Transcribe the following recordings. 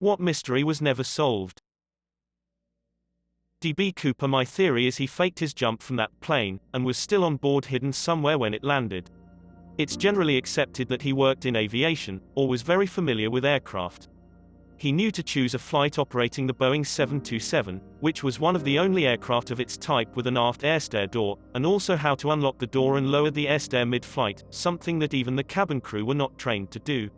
What mystery was never solved? DB Cooper. My theory is he faked his jump from that plane, and was still on board hidden somewhere when it landed. It's generally accepted that he worked in aviation, or was very familiar with aircraft. He knew to choose a flight operating the Boeing 727, which was one of the only aircraft of its type with an aft airstair door, and also how to unlock the door and lower the airstair mid-flight, something that even the cabin crew were not trained to do.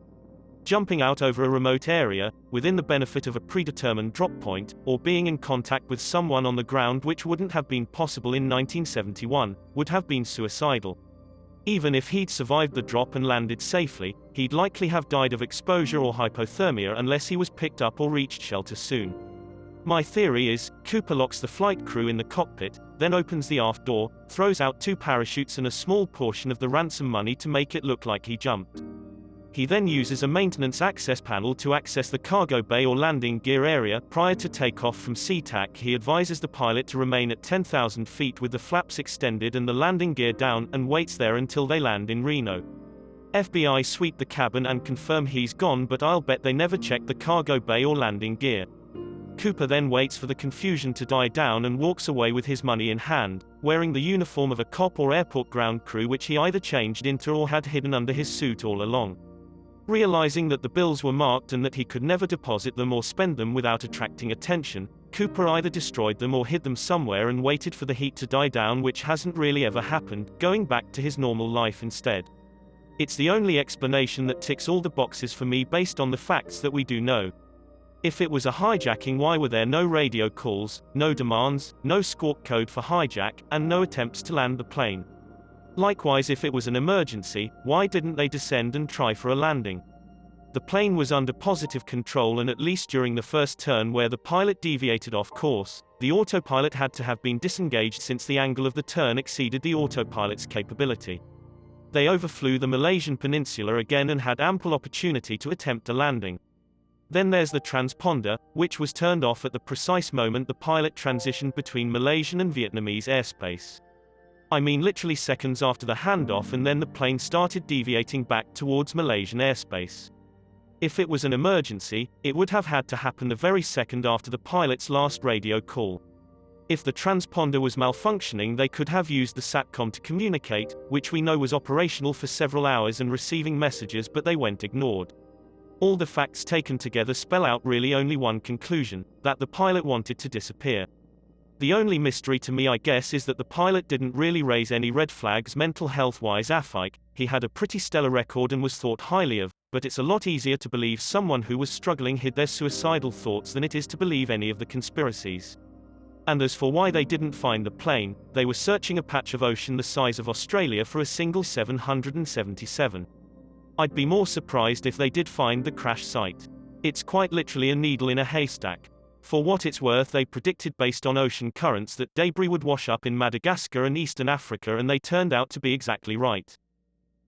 Jumping out over a remote area, within the benefit of a predetermined drop point, or being in contact with someone on the ground, which wouldn't have been possible in 1971, would have been suicidal. Even if he'd survived the drop and landed safely, he'd likely have died of exposure or hypothermia unless he was picked up or reached shelter soon. My theory is, Cooper locks the flight crew in the cockpit, then opens the aft door, throws out 2 parachutes and a small portion of the ransom money to make it look like he jumped. He then uses a maintenance access panel to access the cargo bay or landing gear area. Prior to takeoff from SeaTac, he advises the pilot to remain at 10,000 feet with the flaps extended and the landing gear down, and waits there until they land in Reno. FBI sweep the cabin and confirm he's gone, but I'll bet they never check the cargo bay or landing gear. Cooper then waits for the confusion to die down and walks away with his money in hand, wearing the uniform of a cop or airport ground crew, which he either changed into or had hidden under his suit all along. Realizing that the bills were marked and that he could never deposit them or spend them without attracting attention, Cooper either destroyed them or hid them somewhere and waited for the heat to die down, which hasn't really ever happened, going back to his normal life instead. It's the only explanation that ticks all the boxes for me based on the facts that we do know. If it was a hijacking, why were there no radio calls, no demands, no squawk code for hijack, and no attempts to land the plane? Likewise, if it was an emergency, why didn't they descend and try for a landing? The plane was under positive control, and at least during the first turn where the pilot deviated off course, the autopilot had to have been disengaged since the angle of the turn exceeded the autopilot's capability. They overflew the Malaysian peninsula again and had ample opportunity to attempt a landing. Then there's the transponder, which was turned off at the precise moment the pilot transitioned between Malaysian and Vietnamese airspace. I mean literally seconds after the handoff, and then the plane started deviating back towards Malaysian airspace. If it was an emergency, it would have had to happen the very second after the pilot's last radio call. If the transponder was malfunctioning, they could have used the SATCOM to communicate, which we know was operational for several hours and receiving messages, but they went ignored. All the facts taken together spell out really only one conclusion, that the pilot wanted to disappear. The only mystery to me, I guess, is that the pilot didn't really raise any red flags mental health-wise. He had a pretty stellar record and was thought highly of, but it's a lot easier to believe someone who was struggling hid their suicidal thoughts than it is to believe any of the conspiracies. And as for why they didn't find the plane, they were searching a patch of ocean the size of Australia for a single 777. I'd be more surprised if they did find the crash site. It's quite literally a needle in a haystack. For what it's worth, they predicted based on ocean currents that debris would wash up in Madagascar and Eastern Africa, and they turned out to be exactly right.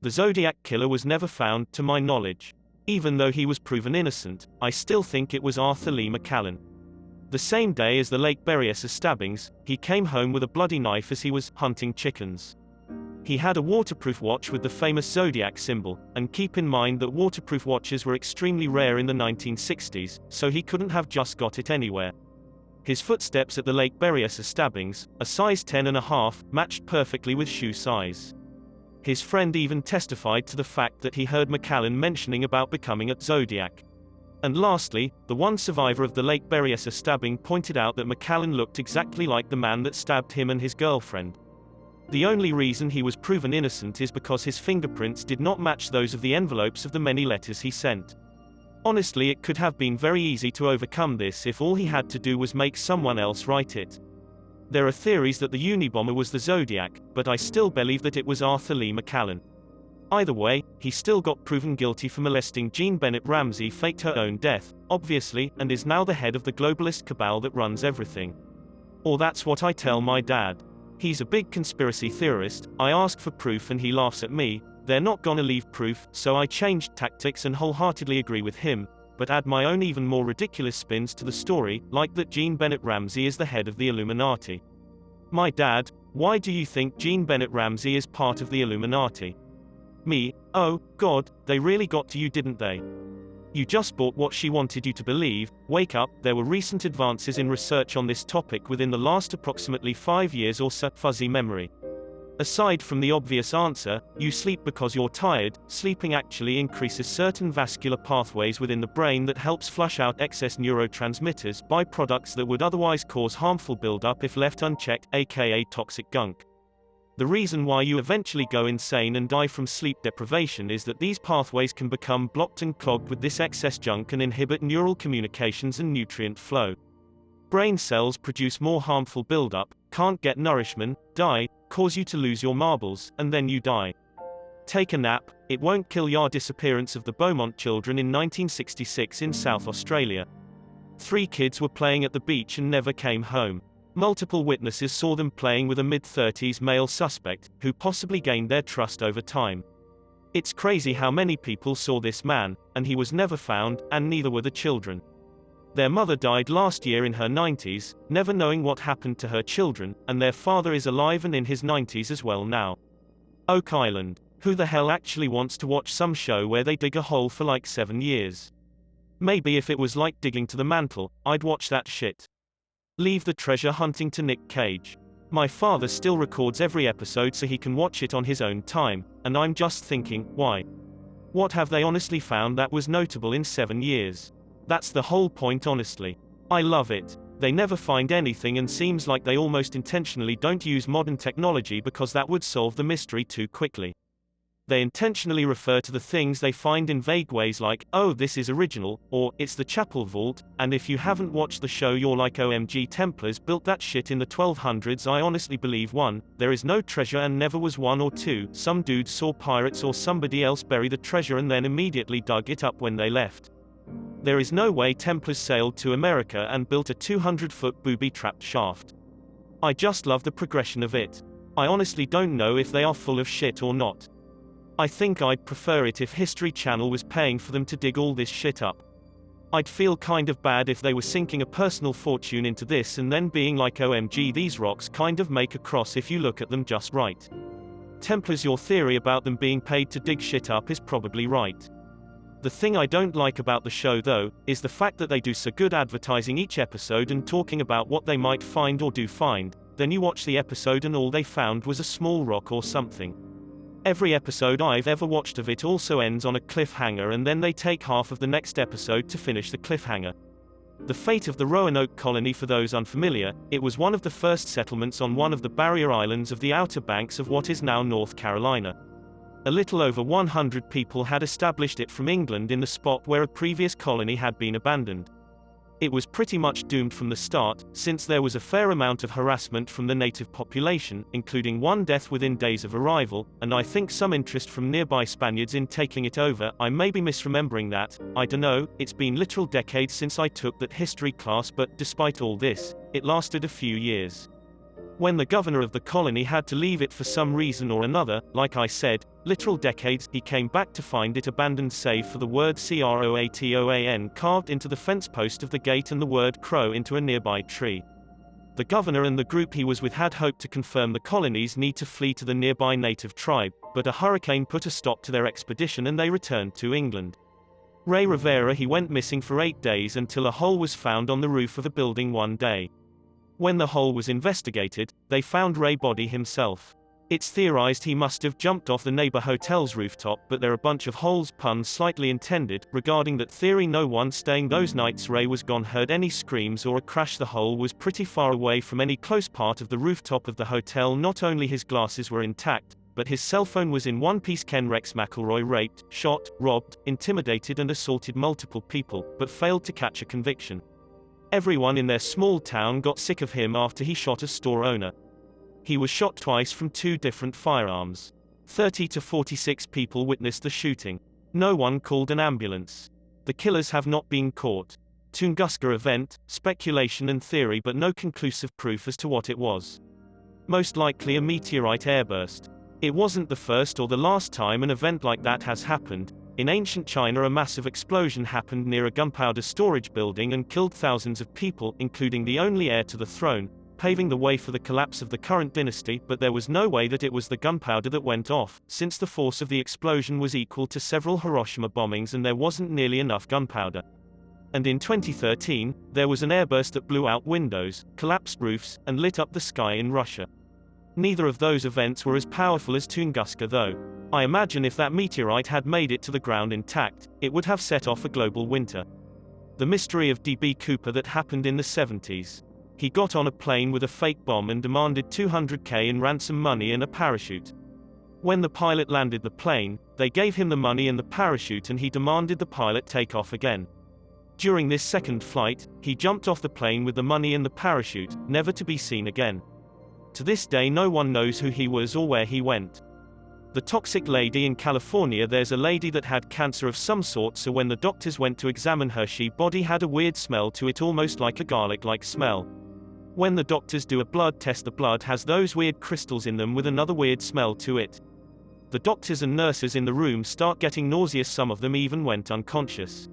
The Zodiac killer was never found, to my knowledge. Even though he was proven innocent, I still think it was Arthur Lee McCallan. The same day as the Lake Berryessa stabbings, he came home with a bloody knife as he was hunting chickens. He had a waterproof watch with the famous Zodiac symbol, and keep in mind that waterproof watches were extremely rare in the 1960s, so he couldn't have just got it anywhere. His footsteps at the Lake Berryessa stabbings, a size 10.5, matched perfectly with shoe size. His friend even testified to the fact that he heard McCallan mentioning about becoming a Zodiac. And lastly, the one survivor of the Lake Berryessa stabbing pointed out that McCallan looked exactly like the man that stabbed him and his girlfriend. The only reason he was proven innocent is because his fingerprints did not match those of the envelopes of the many letters he sent. Honestly, it could have been very easy to overcome this if all he had to do was make someone else write it. There are theories that the Unabomber was the Zodiac, but I still believe that it was Arthur Lee McCallan. Either way, he still got proven guilty for molesting Jean Bennett Ramsey, faked her own death, obviously, and is now the head of the globalist cabal that runs everything. Or that's what I tell my dad. He's a big conspiracy theorist. I ask for proof and he laughs at me. They're not gonna leave proof, so I changed tactics and wholeheartedly agree with him, but add my own even more ridiculous spins to the story, like that Jean Bennett Ramsey is the head of the Illuminati. My dad, why do you think Jean Bennett Ramsey is part of the Illuminati? Me, oh, God, they really got to you, didn't they? You just bought what she wanted you to believe. Wake up, there were recent advances in research on this topic within the last approximately 5 years or so. Fuzzy memory. Aside from the obvious answer, you sleep because you're tired, sleeping actually increases certain vascular pathways within the brain that helps flush out excess neurotransmitters, byproducts that would otherwise cause harmful buildup if left unchecked, aka toxic gunk. The reason why you eventually go insane and die from sleep deprivation is that these pathways can become blocked and clogged with this excess junk and inhibit neural communications and nutrient flow. Brain cells produce more harmful buildup, can't get nourishment, die, cause you to lose your marbles, and then you die. Take a nap, it won't kill ya. Disappearance of the Beaumont children in 1966 in South Australia. 3 kids were playing at the beach and never came home. Multiple witnesses saw them playing with a mid-30s male suspect, who possibly gained their trust over time. It's crazy how many people saw this man, and he was never found, and neither were the children. Their mother died last year in her 90s, never knowing what happened to her children, and their father is alive and in his 90s as well now. Oak Island. Who the hell actually wants to watch some show where they dig a hole for like 7 years? Maybe if it was like digging to the mantle, I'd watch that shit. Leave the treasure hunting to Nick Cage. My father still records every episode so he can watch it on his own time, and I'm just thinking, why? What have they honestly found that was notable in 7 years? That's the whole point, honestly. I love it. They never find anything and seems like they almost intentionally don't use modern technology because that would solve the mystery too quickly. They intentionally refer to the things they find in vague ways like, oh this is original, or, it's the chapel vault, and if you haven't watched the show you're like OMG Templars built that shit in the 1200s. I honestly believe 1, there is no treasure and never was 1, or 2, some dudes saw pirates or somebody else bury the treasure and then immediately dug it up when they left. There is no way Templars sailed to America and built a 200-foot booby-trapped shaft. I just love the progression of it. I honestly don't know if they are full of shit or not. I think I'd prefer it if History Channel was paying for them to dig all this shit up. I'd feel kind of bad if they were sinking a personal fortune into this and then being like OMG these rocks kind of make a cross if you look at them just right. Templars, your theory about them being paid to dig shit up is probably right. The thing I don't like about the show though, is the fact that they do so good advertising each episode and talking about what they might find or do find, then you watch the episode and all they found was a small rock or something. Every episode I've ever watched of it also ends on a cliffhanger and then they take half of the next episode to finish the cliffhanger. The fate of the Roanoke colony, for those unfamiliar, it was one of the first settlements on one of the barrier islands of the Outer Banks of what is now North Carolina. A little over 100 people had established it from England in the spot where a previous colony had been abandoned. It was pretty much doomed from the start, since there was a fair amount of harassment from the native population, including 1 death within days of arrival, and I think some interest from nearby Spaniards in taking it over. I may be misremembering that, I dunno, it's been literal decades since I took that history class, but despite all this, it lasted a few years. When the governor of the colony had to leave it for some reason or another, like I said, literal decades, he came back to find it abandoned save for the word CROATOAN carved into the fence post of the gate and the word crow into a nearby tree. The governor and the group he was with had hoped to confirm the colony's need to flee to the nearby native tribe, but a hurricane put a stop to their expedition and they returned to England. Ray Rivera, he went missing for 8 days until a hole was found on the roof of a building one day. When the hole was investigated, they found Ray's body himself. It's theorized he must have jumped off the neighbor hotel's rooftop, but there are a bunch of holes, puns slightly intended. Regarding that theory, no one staying those nights Ray was gone heard any screams or a crash. The hole was pretty far away from any close part of the rooftop of the hotel. Not only his glasses were intact, but his cell phone was in one piece. Ken Rex McElroy raped, shot, robbed, intimidated and assaulted multiple people, but failed to catch a conviction. Everyone in their small town got sick of him after he shot a store owner. He was shot twice from 2 different firearms. 30 to 46 people witnessed the shooting. No one called an ambulance. The killers have not been caught. Tunguska event, speculation and theory, but no conclusive proof as to what it was. Most likely a meteorite airburst. It wasn't the first or the last time an event like that has happened. In ancient China, a massive explosion happened near a gunpowder storage building and killed thousands of people, including the only heir to the throne, paving the way for the collapse of the current dynasty, but there was no way that it was the gunpowder that went off, since the force of the explosion was equal to several Hiroshima bombings and there wasn't nearly enough gunpowder. And in 2013, there was an airburst that blew out windows, collapsed roofs, and lit up the sky in Russia. Neither of those events were as powerful as Tunguska though. I imagine if that meteorite had made it to the ground intact, it would have set off a global winter. The mystery of D.B. Cooper that happened in the 70s. He got on a plane with a fake bomb and demanded $200K in ransom money and a parachute. When the pilot landed the plane, they gave him the money and the parachute and he demanded the pilot take off again. During this second flight, he jumped off the plane with the money and the parachute, never to be seen again. To this day no one knows who he was or where he went. The toxic lady in California. There's a lady that had cancer of some sort, so when the doctors went to examine her, she body had a weird smell to it, almost like a garlic-like smell. When the doctors do a blood test, the blood has those weird crystals in them with another weird smell to it. The doctors and nurses in the room start getting nauseous, some of them even went unconscious.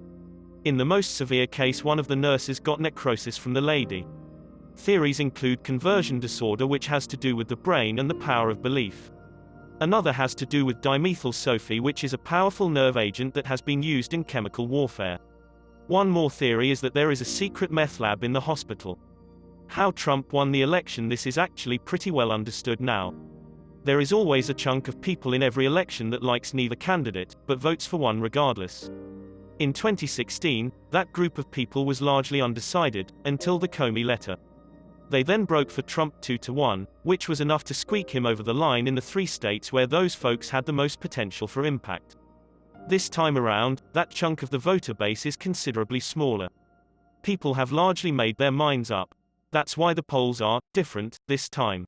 In the most severe case, one of the nurses got necrosis from the lady. Theories include conversion disorder, which has to do with the brain and the power of belief. Another has to do with dimethyl sulfate, which is a powerful nerve agent that has been used in chemical warfare. One more theory is that there is a secret meth lab in the hospital. How Trump won the election. This is actually pretty well understood now. There is always a chunk of people in every election that likes neither candidate, but votes for one regardless. In 2016, that group of people was largely undecided, until the Comey letter. They then broke for Trump 2-1, which was enough to squeak him over the line in the 3 states where those folks had the most potential for impact. This time around, that chunk of the voter base is considerably smaller. People have largely made their minds up. That's why the polls are different this time.